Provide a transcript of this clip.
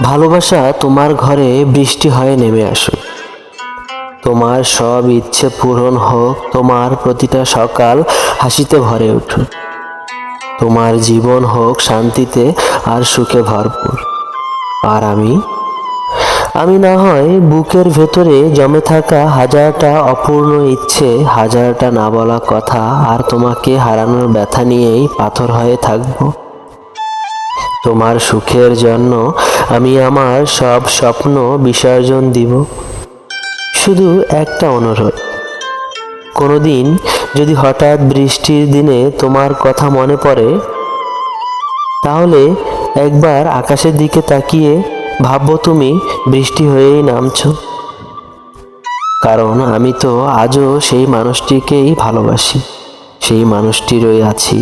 ভালোবাসা তোমার ঘরে বৃষ্টি হয়ে নেমে আসুক, তোমার সব ইচ্ছে পূরণ হোক, তোমার প্রতিটা সকাল হাসিতে ভরে উঠুক, তোমার জীবন হোক শান্তিতে আর সুখে ভরপুর। আর আমি না হয় বুকের ভেতরে জমে থাকা হাজারটা অপূর্ণ ইচ্ছে, হাজারটা না বলা কথা আর তোমাকে হারানোর ব্যথা নিয়েই পাথর হয়ে থাকব। তোমার সুখের জন্য আমি আমার সব স্বপ্ন বিসর্জন দিব। শুধু একটা অনুরোধ, কোনোদিন যদি হঠাৎ বৃষ্টির দিনে তোমার কথা মনে পড়ে, তাহলে একবার আকাশের দিকে তাকিয়ে ভাববো তুমি বৃষ্টি হয়েই নামছো। কারণ আমি তো আজও সেই মানুষটিকেই ভালোবাসি, সেই মানুষটিরই আছি।